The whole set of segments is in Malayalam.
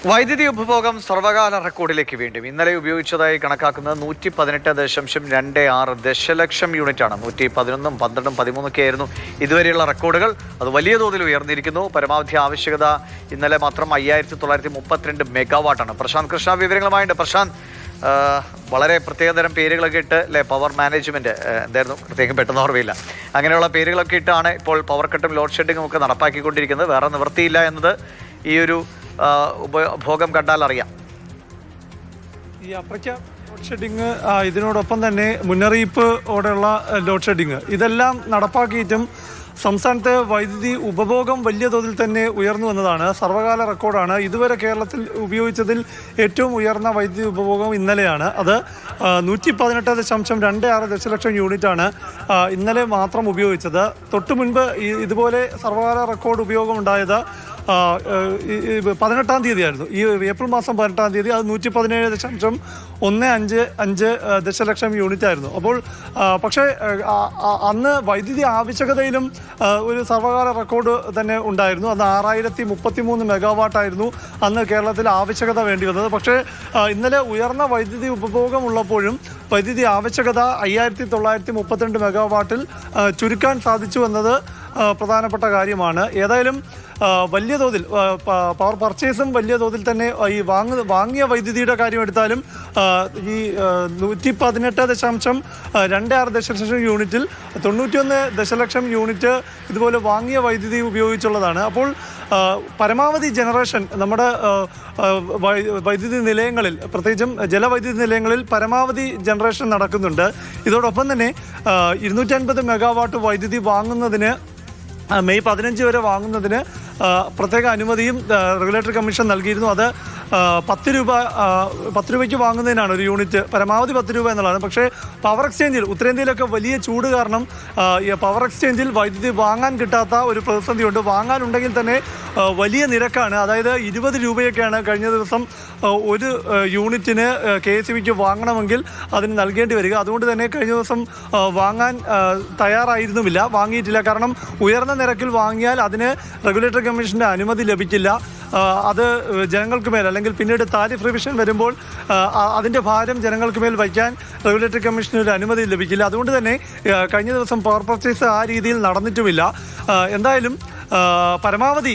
വൈദ്യുതി ഉപഭോഗം സർവകാല റെക്കോർഡിലേക്ക് വീണ്ടും ഇന്നലെ ഉപയോഗിച്ചതായി കണക്കാക്കുന്നത് 118.26 ദശലക്ഷം യൂണിറ്റാണ്. 111, 12, 13 ആയിരുന്നു ഇതുവരെയുള്ള റെക്കോർഡുകൾ. അത് വലിയ തോതിൽ ഉയർന്നിരിക്കുന്നു. പരമാവധി ആവശ്യകത ഇന്നലെ മാത്രം 5932 മെഗാവാട്ടാണ്. പ്രശാന്ത് കൃഷ്ണ വിവരങ്ങളുമായിട്ട്. പ്രശാന്ത്, വളരെ പ്രത്യേകതരം പേരുകളൊക്കെ ഇട്ട് അല്ലേ, പവർ മാനേജ്മെൻറ്റ് എന്തായിരുന്നു പ്രത്യേകം പെട്ടെന്ന് ഓർമ്മയില്ല, അങ്ങനെയുള്ള പേരുകളൊക്കെ ഇട്ടാണ് ഇപ്പോൾ പവർ കട്ടും ലോഡ് ഷെഡിങ്ങും ഒക്കെ നടപ്പാക്കിക്കൊണ്ടിരിക്കുന്നത്. വേറെ നിവൃത്തിയില്ല എന്നത് ഈ ഒരു ഉപഭോഗം കണ്ടാൽ അറിയാം. ഈ ലോഡ് ഷെഡിങ്, ഇതിനോടൊപ്പം തന്നെ മുന്നറിയിപ്പോടെയുള്ള ലോഡ് ഷെഡിങ്, ഇതെല്ലാം നടപ്പാക്കിയിട്ടും സംസ്ഥാനത്തെ വൈദ്യുതി ഉപഭോഗം വലിയ തോതിൽ തന്നെ ഉയർന്നു വന്നതാണ്. സർവകാല റെക്കോർഡാണ്. ഇതുവരെ കേരളത്തിൽ ഉപയോഗിച്ചതിൽ ഏറ്റവും ഉയർന്ന വൈദ്യുതി ഉപഭോഗം ഇന്നലെയാണ്. അത് 118.26 ദശലക്ഷം യൂണിറ്റാണ് ഇന്നലെ മാത്രം ഉപയോഗിച്ചത്. തൊട്ടു മുൻപ് ഇതുപോലെ സർവകാല റെക്കോർഡ് ഉപയോഗം ഉണ്ടായത് 18-ാം തീയതിയായിരുന്നു. ഈ ഏപ്രിൽ മാസം 18-ാം തീയതി അത് 117.15 ദശലക്ഷം യൂണിറ്റ് ആയിരുന്നു. അപ്പോൾ പക്ഷേ അന്ന് വൈദ്യുതി ആവശ്യകതയിലും ഒരു സർവകാല റെക്കോർഡ് തന്നെ ഉണ്ടായിരുന്നു. അന്ന് 6033 മെഗാവാട്ടായിരുന്നു അന്ന് കേരളത്തിൽ ആവശ്യകത വേണ്ടി വന്നത്. പക്ഷേ ഇന്നലെ ഉയർന്ന വൈദ്യുതി ഉപഭോഗം ഉള്ളപ്പോഴും വൈദ്യുതി ആവശ്യകത 5932 മെഗാവാട്ടിൽ ചുരുക്കാൻ സാധിച്ചു എന്നത് പ്രധാനപ്പെട്ട കാര്യമാണ്. ഏതായാലും വലിയ തോതിൽ പവർ പർച്ചേസും വലിയ തോതിൽ തന്നെ ഈ വാങ്ങിയ വൈദ്യുതിയുടെ കാര്യം എടുത്താലും ഈ 118.26 ദശലക്ഷം യൂണിറ്റിൽ 91 ദശലക്ഷം യൂണിറ്റ് ഇതുപോലെ വാങ്ങിയ വൈദ്യുതി ഉപയോഗിച്ചുള്ളതാണ്. അപ്പോൾ പരമാവധി ജനറേഷൻ നമ്മുടെ വൈദ്യുതി നിലയങ്ങളിൽ, പ്രത്യേകിച്ചും ജലവൈദ്യുതി നിലയങ്ങളിൽ പരമാവധി ജനറേഷൻ നടക്കുന്നുണ്ട്. ഇതോടൊപ്പം തന്നെ 250 മെഗാവാട്ട് വൈദ്യുതി വാങ്ങുന്നതിന് മെയ് 15 വരെ വാങ്ങുന്നതിന് പ്രത്യേക അനുമതിയും റെഗുലേറ്ററി കമ്മീഷൻ നൽകിയിരുന്നു. അത് 10 രൂപയ്ക്ക് വാങ്ങുന്നതിനാണ് ഒരു യൂണിറ്റ്, പരമാവധി 10 രൂപ എന്നുള്ളതാണ്. പക്ഷേ പവർ എക്സ്ചേഞ്ചിൽ ഉത്തരേന്ത്യയിലൊക്കെ വലിയ ചൂട് കാരണം പവർ എക്സ്ചേഞ്ചിൽ വൈദ്യുതി വാങ്ങാൻ കിട്ടാത്ത ഒരു പ്രതിസന്ധിയുണ്ട്. വാങ്ങാനുണ്ടെങ്കിൽ തന്നെ വലിയ നിരക്കാണ്. അതായത് 20 രൂപയൊക്കെയാണ് കഴിഞ്ഞ ദിവസം ഒരു യൂണിറ്റിന് KSEBിക്ക് വാങ്ങണമെങ്കിൽ അതിന് നൽകേണ്ടി വരിക. അതുകൊണ്ട് തന്നെ കഴിഞ്ഞ ദിവസം വാങ്ങാൻ തയ്യാറായിരുന്നുമില്ല, വാങ്ങിയിട്ടില്ല. കാരണം ഉയർന്ന നിരക്കിൽ വാങ്ങിയാൽ അതിന് റെഗുലേറ്ററി കമ്മീഷൻ്റെ അനുമതി ലഭിക്കില്ല. അത് ജനങ്ങൾക്ക് മേൽ, അല്ലെങ്കിൽ പിന്നീട് താരിഫ് റിവിഷൻ വരുമ്പോൾ അതിൻ്റെ ഭാരം ജനങ്ങൾക്ക് മേൽ വയ്ക്കാൻ റെഗുലേറ്ററി കമ്മീഷന് ഒരു അനുമതി ലഭിക്കില്ല. അതുകൊണ്ട് തന്നെ കഴിഞ്ഞ ദിവസം പവർ പർച്ചേസ് ആ രീതിയിൽ നടന്നിട്ടുമില്ല. എന്തായാലും പരമാവധി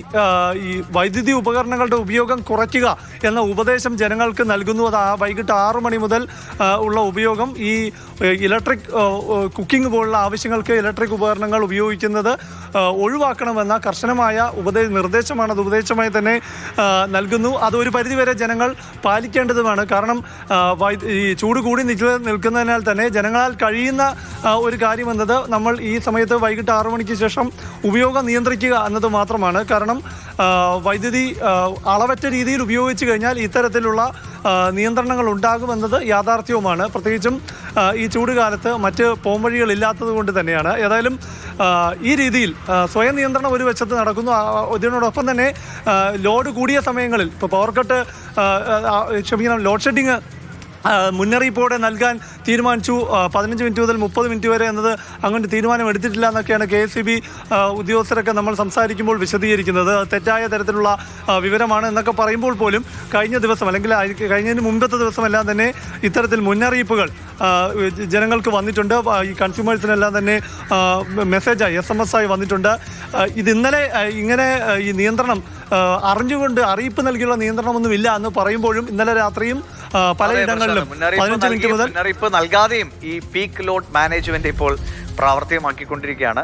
ഈ വൈദ്യുതി ഉപകരണങ്ങളുടെ ഉപയോഗം കുറയ്ക്കുക എന്ന ഉപദേശം ജനങ്ങൾക്ക് നൽകുന്നു. അത് വൈകിട്ട് 6 മണി മുതൽ ഉള്ള ഉപയോഗം ഈ ഇലക്ട്രിക് കുക്കിംഗ് പോലുള്ള ആവശ്യങ്ങൾക്ക് ഇലക്ട്രിക് ഉപകരണങ്ങൾ ഉപയോഗിക്കുന്നത് ഒഴിവാക്കണമെന്ന കർശനമായ നിർദ്ദേശമാണ്. അത് ഉപദേശമായി തന്നെ നൽകുന്നു. അതൊരു പരിധിവരെ ജനങ്ങൾ പാലിക്കേണ്ടതുമാണ്. കാരണം ഈ ചൂട് കൂടി നിൽക്കുന്നതിനാൽ തന്നെ ജനങ്ങളാൽ കഴിയുന്ന ഒരു കാര്യമെന്നത് നമ്മൾ ഈ സമയത്ത് വൈകിട്ട് 6 മണിക്ക് ശേഷം ഉപയോഗം നിയന്ത്രിക്കുക എന്നത് മാത്രമാണ്. കാരണം വൈദ്യുതി അളവറ്റ രീതിയിൽ ഉപയോഗിച്ചു കഴിഞ്ഞാൽ ഇത്തരത്തിലുള്ള നിയന്ത്രണങ്ങൾ ഉണ്ടാകുമെന്നത് യാഥാർത്ഥ്യവുമാണ്. പ്രത്യേകിച്ചും ഈ ചൂടുകാലത്ത് മറ്റ് പോംവഴികളില്ലാത്തത് കൊണ്ട് തന്നെയാണ്. ഏതായാലും ഈ രീതിയിൽ സ്വയം നിയന്ത്രണം ഒരു വശത്ത് നടക്കുന്നു. ഇതിനോടൊപ്പം തന്നെ ലോഡ് കൂടിയ സമയങ്ങളിൽ, ഇപ്പോൾ പവർ കട്ട് ലോഡ് ഷെഡിങ് മുന്നറിയിപ്പോടെ നൽകാൻ തീരുമാനിച്ചു. 15 മിനിറ്റ് മുതൽ 30 മിനിറ്റ് വരെ എന്നത് അങ്ങനെ തീരുമാനം എടുത്തിട്ടില്ല എന്നൊക്കെയാണ് KSEB ഉദ്യോഗസ്ഥരൊക്കെ നമ്മൾ സംസാരിക്കുമ്പോൾ വിശദീകരിക്കുന്നത്. തെറ്റായ തരത്തിലുള്ള വിവരമാണ് എന്നൊക്കെ പറയുമ്പോൾ പോലും കഴിഞ്ഞ ദിവസം, അല്ലെങ്കിൽ കഴിഞ്ഞതിന് മുമ്പത്തെ ദിവസമെല്ലാം തന്നെ ഇത്തരത്തിൽ മുന്നറിയിപ്പുകൾ ജനങ്ങൾക്ക് വന്നിട്ടുണ്ട്. ഈ കൺസ്യൂമേഴ്സിനെല്ലാം തന്നെ മെസ്സേജായി, SMS ആയി വന്നിട്ടുണ്ട്. ഇത് ഇന്നലെ ഇങ്ങനെ ഈ നിയന്ത്രണം അറിഞ്ഞുകൊണ്ട് അറിയിപ്പ് നൽകിയുള്ള നിയന്ത്രണമൊന്നുമില്ല എന്ന് പറയുമ്പോഴും ഇന്നലെ രാത്രിയും പലയിടങ്ങളിലും 15 മിനിറ്റ് മുതൽ മുന്നറിയിപ്പ് നൽകാതെയും ഈ പീക്ക് ലോഡ് മാനേജ്മെന്റ് ഇപ്പോൾ പ്രാവർത്തികമാക്കിക്കൊണ്ടിരിക്കുകയാണ്.